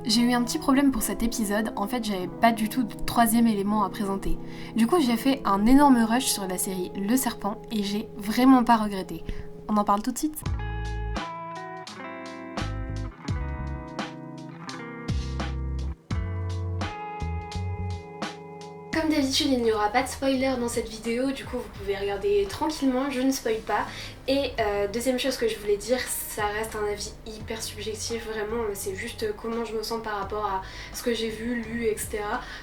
J'ai eu un petit problème pour cet épisode, en fait j'avais pas du tout de troisième élément à présenter. Du coup j'ai fait un énorme rush sur la série Le Serpent et j'ai vraiment pas regretté. On en parle tout de suite. Comme d'habitude, il n'y aura pas de spoiler dans cette vidéo, du coup vous pouvez regarder tranquillement, je ne spoil pas. Et deuxième chose que je voulais dire, ça reste un avis hyper subjectif, vraiment, c'est juste comment je me sens par rapport à ce que j'ai vu, lu, etc.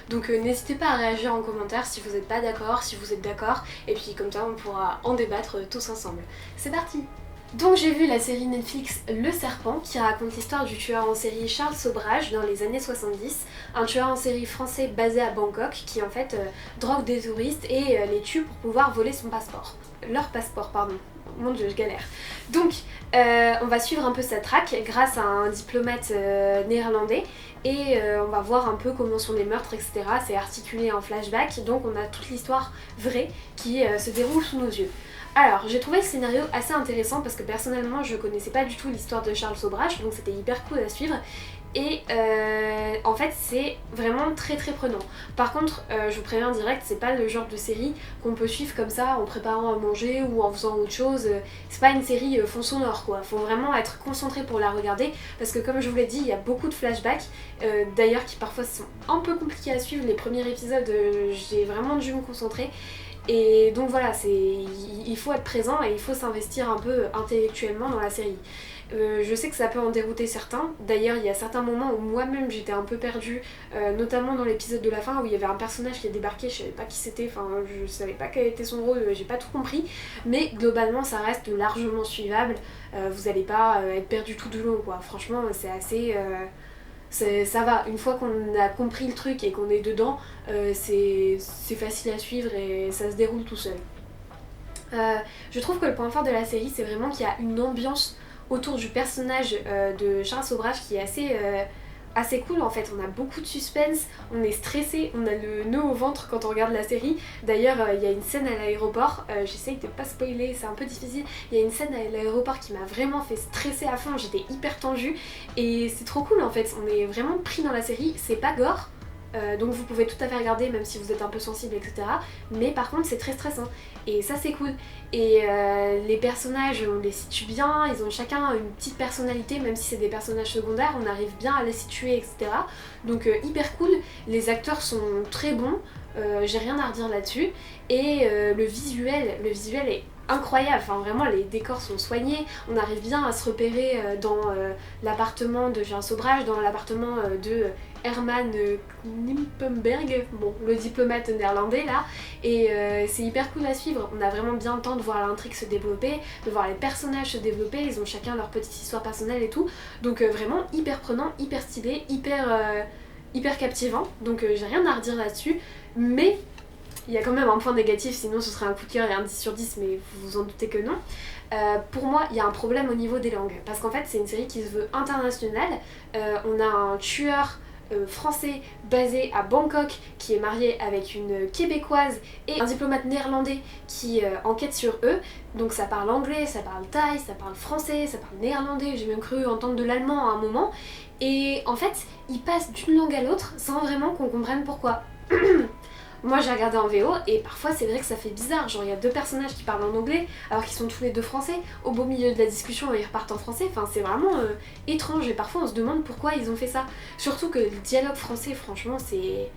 Donc n'hésitez pas à réagir en commentaire si vous n'êtes pas d'accord, si vous êtes d'accord, et puis comme ça on pourra en débattre tous ensemble. C'est parti! Donc j'ai vu la série Netflix Le Serpent qui raconte l'histoire du tueur en série Charles Sobrage dans les années 70, un tueur en série français basé à Bangkok qui en fait drogue des touristes et les tue pour pouvoir voler son passeport. Leur passeport, pardon. Mon dieu, je galère. Donc on va suivre un peu sa traque grâce à un diplomate néerlandais et on va voir un peu comment sont les meurtres, etc. C'est articulé en flashback, donc on a toute l'histoire vraie qui se déroule sous nos yeux. Alors, j'ai trouvé le scénario assez intéressant parce que personnellement je connaissais pas du tout l'histoire de Charles Sobrage, donc c'était hyper cool à suivre. Et en fait c'est vraiment très très prenant. Par contre, je vous préviens direct, c'est pas le genre de série qu'on peut suivre comme ça en préparant à manger ou en faisant autre chose. C'est pas une série fond sonore quoi, faut vraiment être concentré pour la regarder parce que comme je vous l'ai dit, il y a beaucoup de flashbacks, d'ailleurs qui parfois sont un peu compliqués à suivre. Les premiers épisodes, j'ai vraiment dû me concentrer. Et donc voilà, il faut être présent et il faut s'investir un peu intellectuellement dans la série. Je sais que ça peut en dérouter certains, d'ailleurs il y a certains moments où moi-même j'étais un peu perdue, notamment dans l'épisode de la fin où il y avait un personnage qui a débarqué, je savais pas qui c'était, enfin je savais pas quel était son rôle, j'ai pas tout compris, mais globalement ça reste largement suivable, vous allez pas être perdu tout du long quoi, franchement c'est assez... ça va, une fois qu'on a compris le truc et qu'on est dedans, c'est facile à suivre et ça se déroule tout seul. Je trouve que le point fort de la série, c'est vraiment qu'il y a une ambiance autour du personnage de Charles Sobrage qui est assez cool en fait. On a beaucoup de suspense, on est stressé, on a le nœud au ventre quand on regarde la série. D'ailleurs il y a une scène à l'aéroport, j'essaye de pas spoiler, c'est un peu difficile. Il y a une scène à l'aéroport qui m'a vraiment fait stresser à fond, j'étais hyper tendue et c'est trop cool en fait, on est vraiment pris dans la série, c'est pas gore. Donc vous pouvez tout à fait regarder même si vous êtes un peu sensible, etc. Mais par contre c'est très stressant et ça c'est cool. Et les personnages on les situe bien, ils ont chacun une petite personnalité, même si c'est des personnages secondaires on arrive bien à les situer, etc. Donc hyper cool, les acteurs sont très bons, j'ai rien à redire là-dessus. Et le visuel est incroyable, enfin vraiment les décors sont soignés, on arrive bien à se repérer dans l'appartement de Jean Sobrage, dans l'appartement de Herman Knipenberg, bon, le diplomate néerlandais là, et c'est hyper cool à suivre, on a vraiment bien le temps de voir l'intrigue se développer, de voir les personnages se développer, ils ont chacun leur petite histoire personnelle et tout, donc vraiment hyper prenant, hyper stylé, hyper captivant, donc j'ai rien à redire là-dessus, mais il y a quand même un point négatif, sinon ce serait un coup de cœur et un 10 sur 10, mais vous vous en doutez que non. Pour moi, il y a un problème au niveau des langues, parce qu'en fait c'est une série qui se veut internationale, on a un tueur français basé à Bangkok qui est marié avec une québécoise et un diplomate néerlandais qui enquête sur eux, donc ça parle anglais, ça parle thaï, ça parle français, ça parle néerlandais, j'ai même cru entendre de l'allemand à un moment, et en fait ils passent d'une langue à l'autre sans vraiment qu'on comprenne pourquoi. Moi j'ai regardé en VO et parfois c'est vrai que ça fait bizarre, genre il y a deux personnages qui parlent en anglais alors qu'ils sont tous les deux français, au beau milieu de la discussion ils repartent en français, enfin c'est vraiment étrange et parfois on se demande pourquoi ils ont fait ça. Surtout que le dialogue français franchement c'est...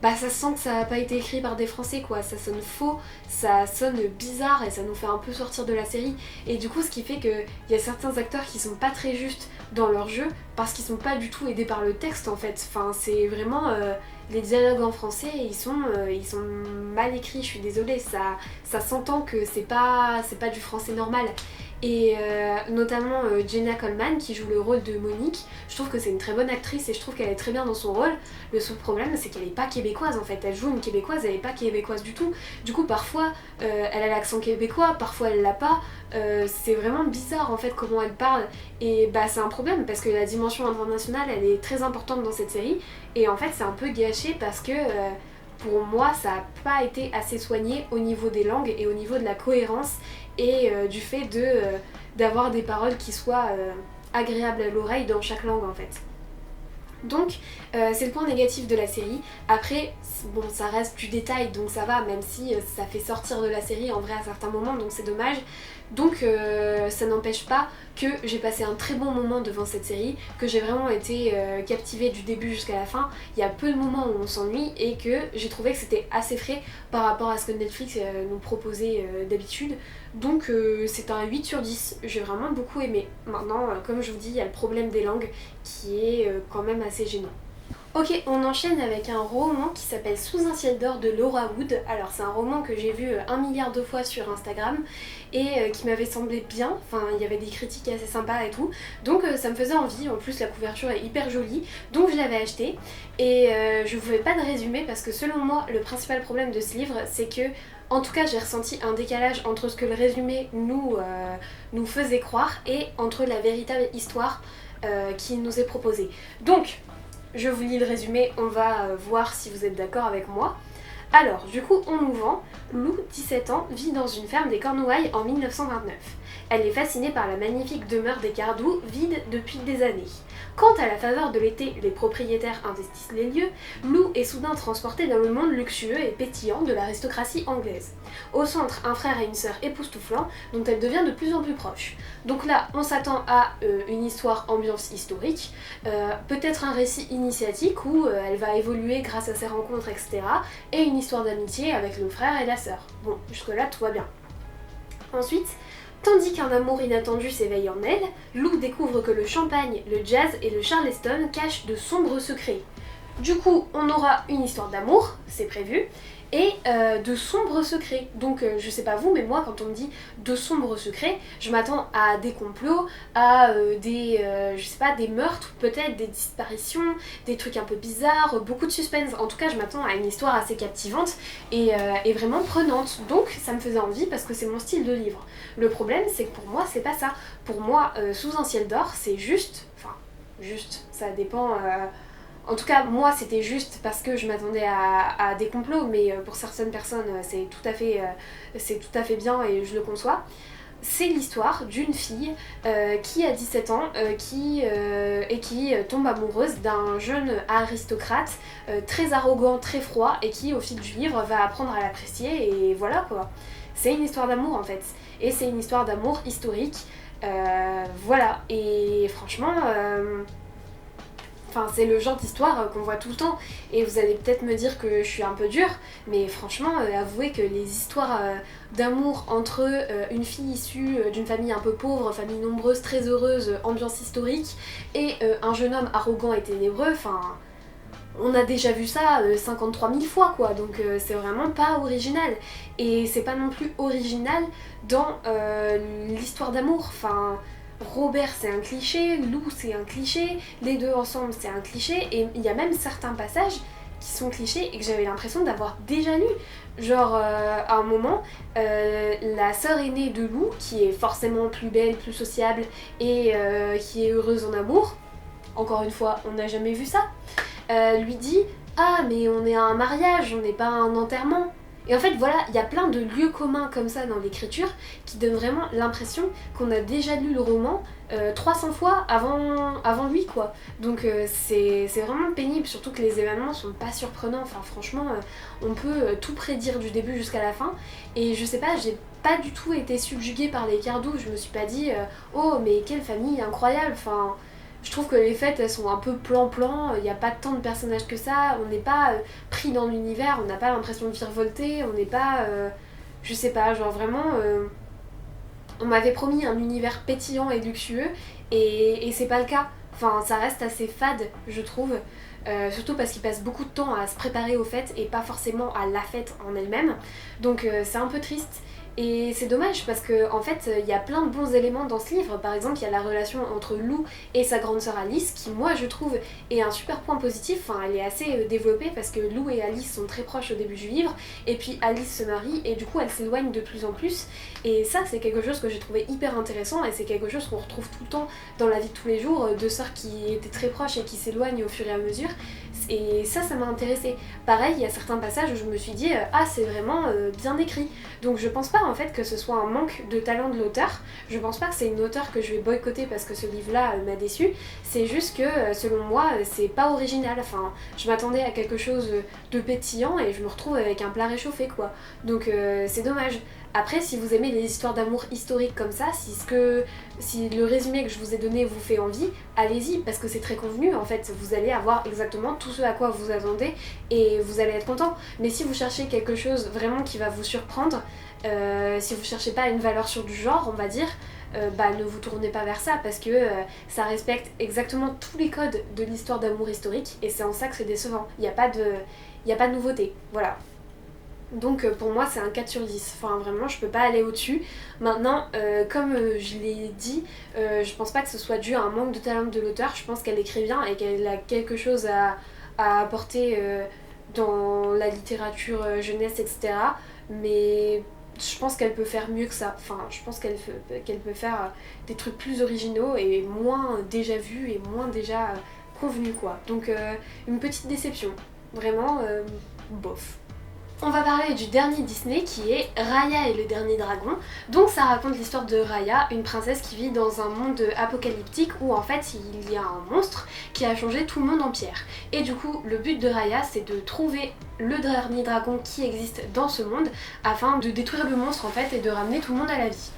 Bah ça sent que ça n'a pas été écrit par des français quoi, ça sonne faux, ça sonne bizarre et ça nous fait un peu sortir de la série. Et du coup ce qui fait qu'il y a certains acteurs qui sont pas très justes dans leur jeu parce qu'ils sont pas du tout aidés par le texte en fait. Enfin c'est vraiment... les dialogues en français ils sont mal écrits, je suis désolée, ça s'entend que c'est pas du français normal. Et notamment Jenna Coleman qui joue le rôle de Monique, je trouve que c'est une très bonne actrice et je trouve qu'elle est très bien dans son rôle. Le seul problème c'est qu'elle est pas québécoise en fait, elle joue une québécoise, elle est pas québécoise du tout. Du coup parfois elle a l'accent québécois, parfois elle l'a pas, c'est vraiment bizarre en fait comment elle parle. Et bah c'est un problème parce que la dimension internationale elle est très importante dans cette série et en fait c'est un peu gâché parce que pour moi ça n'a pas été assez soigné au niveau des langues et au niveau de la cohérence et du fait d'avoir des paroles qui soient agréables à l'oreille dans chaque langue en fait. Donc c'est le point négatif de la série. Après, bon, ça reste du détail donc ça va, même si ça fait sortir de la série en vrai à certains moments, donc c'est dommage. Donc ça n'empêche pas que j'ai passé un très bon moment devant cette série, que j'ai vraiment été captivée du début jusqu'à la fin. Il y a peu de moments où on s'ennuie et que j'ai trouvé que c'était assez frais par rapport à ce que Netflix nous proposait d'habitude. Donc c'est un 8 sur 10, j'ai vraiment beaucoup aimé. Maintenant, comme je vous dis, il y a le problème des langues qui est quand même assez gênant. Ok, on enchaîne avec un roman qui s'appelle Sous un ciel d'or de Laura Wood. Alors c'est un roman que j'ai vu 1 milliard de fois sur Instagram et qui m'avait semblé bien, enfin il y avait des critiques assez sympas et tout, donc ça me faisait envie, en plus la couverture est hyper jolie, donc je l'avais acheté et je vous fais pas de résumé parce que selon moi le principal problème de ce livre c'est que en tout cas j'ai ressenti un décalage entre ce que le résumé nous faisait croire et entre la véritable histoire qui nous est proposée. Donc je vous lis le résumé, on va voir si vous êtes d'accord avec moi. Alors, du coup, on nous vend. Lou, 17 ans, vit dans une ferme des Cornouailles en 1929. Elle est fascinée par la magnifique demeure des Cardoux, vide depuis des années. Quand à la faveur de l'été, les propriétaires investissent les lieux, Lou est soudain transportée dans le monde luxueux et pétillant de l'aristocratie anglaise. Au centre, un frère et une sœur époustouflants dont elle devient de plus en plus proche. Donc là, on s'attend à une histoire ambiance historique, peut-être un récit initiatique où elle va évoluer grâce à ses rencontres, etc. Et une histoire d'amitié avec le frère et la sœur. Bon, jusque-là, tout va bien. Ensuite, tandis qu'un amour inattendu s'éveille en elle, Lou découvre que le champagne, le jazz et le charleston cachent de sombres secrets. Du coup, on aura une histoire d'amour, c'est prévu, et de sombres secrets. Donc je sais pas vous, mais moi quand on me dit de sombres secrets, je m'attends à des complots, à je sais pas, des meurtres, peut-être des disparitions, des trucs un peu bizarres, beaucoup de suspense. En tout cas, je m'attends à une histoire assez captivante et vraiment prenante. Donc ça me faisait envie parce que c'est mon style de livre. Le problème, c'est que pour moi, c'est pas ça. Pour moi, Sous un ciel d'or, c'est juste, enfin, juste, ça dépend. En tout cas, moi, c'était juste parce que je m'attendais à des complots, mais pour certaines personnes, c'est tout à fait bien et je le conçois. C'est l'histoire d'une fille qui a 17 ans qui tombe amoureuse d'un jeune aristocrate très arrogant, très froid et qui, au fil du livre, va apprendre à l'apprécier et voilà quoi. C'est une histoire d'amour en fait. Et c'est une histoire d'amour historique. Voilà. Et franchement... Enfin, c'est le genre d'histoire qu'on voit tout le temps et vous allez peut-être me dire que je suis un peu dure, mais franchement, avouez que les histoires d'amour entre une fille issue d'une famille un peu pauvre, famille nombreuse, très heureuse, ambiance historique, et un jeune homme arrogant et ténébreux, enfin... On a déjà vu ça 53 000 fois quoi, donc c'est vraiment pas original. Et c'est pas non plus original dans l'histoire d'amour, enfin... Robert c'est un cliché, Lou c'est un cliché, les deux ensemble c'est un cliché, et il y a même certains passages qui sont clichés et que j'avais l'impression d'avoir déjà lu. Genre à un moment, la sœur aînée de Lou, qui est forcément plus belle, plus sociable et qui est heureuse en amour, encore une fois on n'a jamais vu ça, lui dit « Ah mais on est à un mariage, on n'est pas à un enterrement ». Et en fait voilà, il y a plein de lieux communs comme ça dans l'écriture qui donnent vraiment l'impression qu'on a déjà lu le roman 300 fois avant lui quoi. Donc c'est vraiment pénible, surtout que les événements sont pas surprenants, enfin franchement on peut tout prédire du début jusqu'à la fin. Et je sais pas, j'ai pas du tout été subjuguée par les Cardoux, je me suis pas dit oh mais quelle famille incroyable, enfin... Je trouve que les fêtes elles sont un peu plan-plan, il n'y a pas tant de personnages que ça, on n'est pas pris dans l'univers, on n'a pas l'impression de virevolter, on n'est pas... je sais pas, genre vraiment... on m'avait promis un univers pétillant et luxueux et c'est pas le cas. Enfin ça reste assez fade je trouve, surtout parce qu'il passe beaucoup de temps à se préparer aux fêtes et pas forcément à la fête en elle-même. Donc c'est un peu triste. Et c'est dommage parce que en fait il y a plein de bons éléments dans ce livre. Par exemple il y a la relation entre Lou et sa grande sœur Alice qui moi je trouve est un super point positif. Enfin elle est assez développée parce que Lou et Alice sont très proches au début du livre et puis Alice se marie et du coup elle s'éloigne de plus en plus. Et ça c'est quelque chose que j'ai trouvé hyper intéressant et c'est quelque chose qu'on retrouve tout le temps dans la vie de tous les jours. Deux sœurs qui étaient très proches et qui s'éloignent au fur et à mesure. Et ça m'a intéressée. Pareil, il y a certains passages où je me suis dit ah c'est vraiment bien écrit. Donc je pense pas en fait que ce soit un manque de talent de l'auteur, je pense pas que c'est une auteure que je vais boycotter parce que ce livre-là m'a déçue, c'est juste que selon moi c'est pas original, enfin je m'attendais à quelque chose de pétillant et je me retrouve avec un plat réchauffé quoi. Donc c'est dommage. Après, si vous aimez les histoires d'amour historiques comme ça, si le résumé que je vous ai donné vous fait envie, allez-y, parce que c'est très convenu, en fait, vous allez avoir exactement tout ce à quoi vous attendez et vous allez être content. Mais si vous cherchez quelque chose vraiment qui va vous surprendre, si vous cherchez pas une valeur sûre du genre, on va dire, ne vous tournez pas vers ça parce que ça respecte exactement tous les codes de l'histoire d'amour historique et c'est en ça que c'est décevant. Il n'y a pas de nouveauté, voilà. Donc pour moi c'est un 4 sur 10, enfin vraiment je peux pas aller au-dessus. Maintenant comme je l'ai dit, je pense pas que ce soit dû à un manque de talent de l'auteur, je pense qu'elle écrit bien et qu'elle a quelque chose à apporter dans la littérature jeunesse etc. Mais je pense qu'elle peut faire mieux que ça, enfin je pense qu'elle peut faire des trucs plus originaux et moins déjà vus et moins déjà convenus quoi. Donc une petite déception, vraiment bof. On va parler du dernier Disney qui est Raya et le dernier dragon. Donc ça raconte l'histoire de Raya, une princesse qui vit dans un monde apocalyptique où en fait il y a un monstre qui a changé tout le monde en pierre. Et du coup le but de Raya c'est de trouver le dernier dragon qui existe dans ce monde afin de détruire le monstre en fait et de ramener tout le monde à la vie.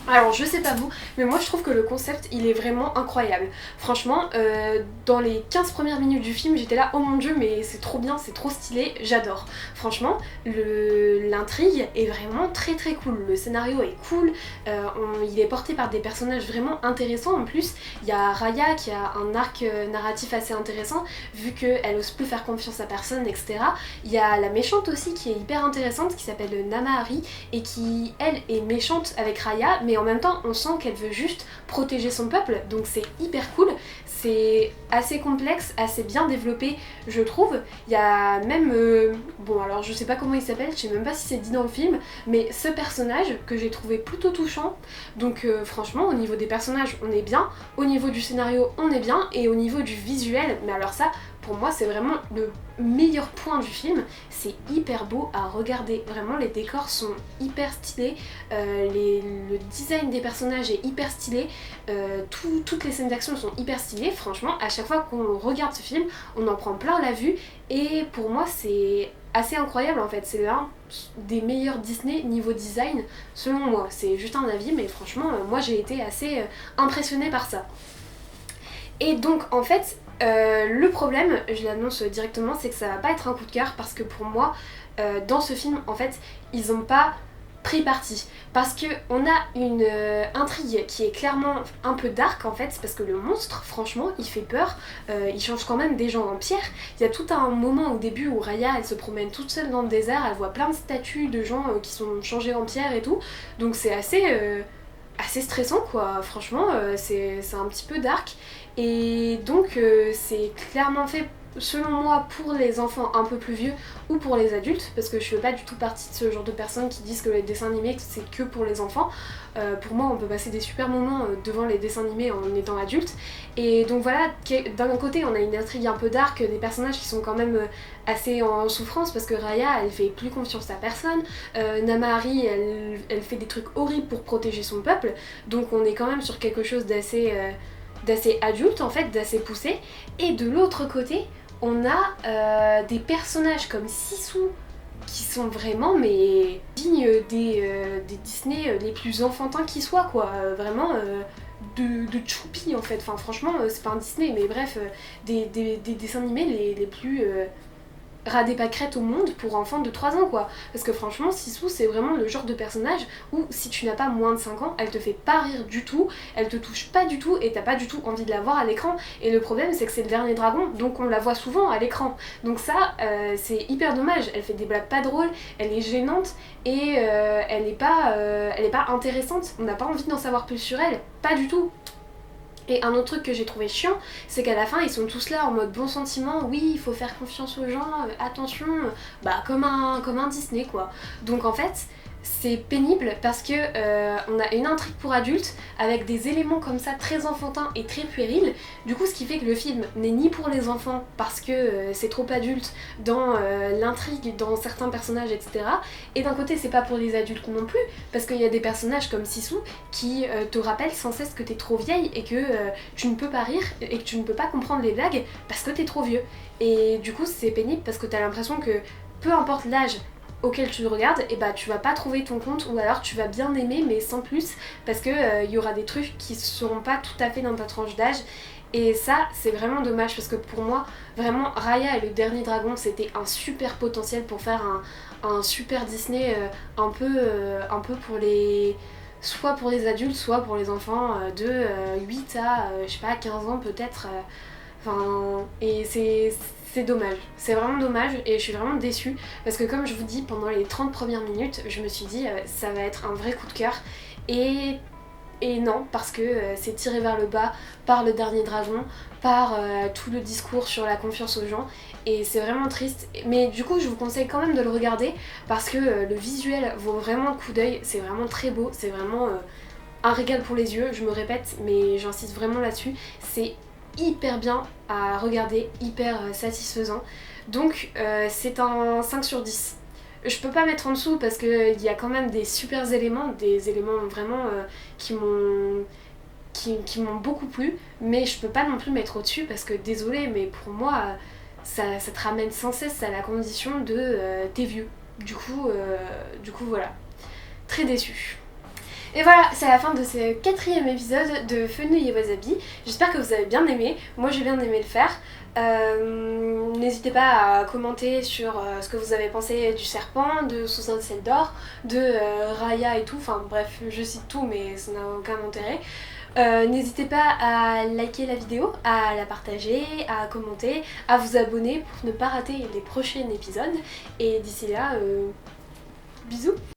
Alors je sais pas vous, mais moi je trouve que le concept il est vraiment incroyable. Franchement, dans les 15 premières minutes du film j'étais là, oh mon dieu mais c'est trop bien, c'est trop stylé, j'adore. Franchement, l'intrigue est vraiment très très cool, le scénario est cool, il est porté par des personnages vraiment intéressants en plus. Il y a Raya qui a un arc narratif assez intéressant vu qu'elle ose plus faire confiance à personne etc. Il y a la méchante aussi qui est hyper intéressante qui s'appelle Namahari et qui elle est méchante avec Raya mais en même temps on sent qu'elle veut juste protéger son peuple donc c'est hyper cool, c'est assez complexe, assez bien développé je trouve. Il y a même, bon alors je sais pas comment il s'appelle, je sais même pas si c'est dit dans le film, mais ce personnage que j'ai trouvé plutôt touchant, donc franchement au niveau des personnages on est bien, au niveau du scénario on est bien et au niveau du visuel, mais alors ça pour moi c'est vraiment le meilleur point du film, c'est hyper beau à regarder, vraiment les décors sont hyper stylés, le design des personnages est hyper stylé, toutes les scènes d'action sont hyper stylées, franchement à chaque fois qu'on regarde ce film on en prend plein la vue et pour moi c'est assez incroyable en fait, c'est l'un des meilleurs Disney niveau design selon moi, c'est juste un avis mais franchement moi j'ai été assez impressionnée par ça. Et donc en fait le problème, je l'annonce directement, c'est que ça va pas être un coup de cœur parce que pour moi, dans ce film, en fait, ils ont pas pris parti. Parce que on a une intrigue qui est clairement un peu dark en fait, parce que le monstre, franchement, il fait peur, il change quand même des gens en pierre. Il y a tout un moment au début où Raya, elle se promène toute seule dans le désert, elle voit plein de statues de gens qui sont changés en pierre et tout, donc c'est assez stressant quoi, franchement c'est un petit peu dark et donc c'est clairement fait selon moi pour les enfants un peu plus vieux ou pour les adultes parce que je fais pas du tout partie de ce genre de personnes qui disent que les dessins animés c'est que pour les enfants. Pour moi on peut passer des super moments devant les dessins animés en étant adulte et donc voilà, d'un côté on a une intrigue un peu dark, des personnages qui sont quand même assez en souffrance parce que Raya elle fait plus confiance à personne, Namahari elle fait des trucs horribles pour protéger son peuple, donc on est quand même sur quelque chose d'assez adulte en fait, d'assez poussé. Et de l'autre côté on a des personnages comme Sisu qui sont vraiment mais dignes des Disney les plus enfantins qui soient quoi, vraiment de Choupi en fait, enfin franchement c'est pas un Disney mais bref des dessins animés les plus ras des pâquerettes au monde pour enfants de 3 ans quoi, parce que franchement Sisu c'est vraiment le genre de personnage où si tu n'as pas moins de 5 ans elle te fait pas rire du tout, elle te touche pas du tout et t'as pas du tout envie de la voir à l'écran et le problème c'est que c'est le dernier dragon donc on la voit souvent à l'écran donc ça c'est hyper dommage, elle fait des blagues pas drôles, elle est gênante et elle est pas intéressante, on n'a pas envie d'en savoir plus sur elle, pas du tout. Et un autre truc que j'ai trouvé chiant, c'est qu'à la fin ils sont tous là en mode bon sentiment, oui il faut faire confiance aux gens, attention, bah comme un Disney quoi. Donc en fait c'est pénible parce que on a une intrigue pour adultes avec des éléments comme ça très enfantins et très puérils. Du coup, ce qui fait que le film n'est ni pour les enfants parce que c'est trop adulte dans l'intrigue, dans certains personnages, etc. Et d'un côté, c'est pas pour les adultes non plus parce qu'il y a des personnages comme Sissou qui te rappellent sans cesse que t'es trop vieille et que tu ne peux pas rire et que tu ne peux pas comprendre les blagues parce que t'es trop vieux. Et du coup, c'est pénible parce que t'as l'impression que peu importe l'âge auquel tu le regardes, et bah tu vas pas trouver ton compte ou alors tu vas bien aimer mais sans plus parce que y aura des trucs qui seront pas tout à fait dans ta tranche d'âge et ça c'est vraiment dommage parce que pour moi vraiment Raya et le dernier dragon c'était un super potentiel pour faire un super Disney un peu pour les soit pour les adultes soit pour les enfants de 8 à je sais pas 15 ans peut-être enfin et c'est dommage, c'est vraiment dommage et je suis vraiment déçue parce que comme je vous dis pendant les 30 premières minutes je me suis dit ça va être un vrai coup de cœur et, et non parce que c'est tiré vers le bas par le dernier dragon, par tout le discours sur la confiance aux gens et c'est vraiment triste mais du coup je vous conseille quand même de le regarder parce que le visuel vaut vraiment le coup d'œil, c'est vraiment très beau, c'est vraiment un régal pour les yeux, je me répète mais j'insiste vraiment là-dessus, c'est hyper bien à regarder, hyper satisfaisant. Donc c'est un 5 sur 10. Je peux pas mettre en dessous parce qu'il y a quand même des super éléments, des éléments vraiment qui m'ont beaucoup plu, mais je peux pas non plus mettre au-dessus parce que désolé, mais pour moi ça te ramène sans cesse à la condition de t'es vieux. Du coup voilà, très déçue. Et voilà, c'est la fin de ce 4e épisode de Fenouil et Wasabi. J'espère que vous avez bien aimé. Moi j'ai bien aimé le faire. N'hésitez pas à commenter sur ce que vous avez pensé du serpent, de Sous un ciel d'or, de Raya et tout. Enfin bref, je cite tout mais ça n'a aucun intérêt. N'hésitez pas à liker la vidéo, à la partager, à commenter, à vous abonner pour ne pas rater les prochains épisodes. Et d'ici là, bisous!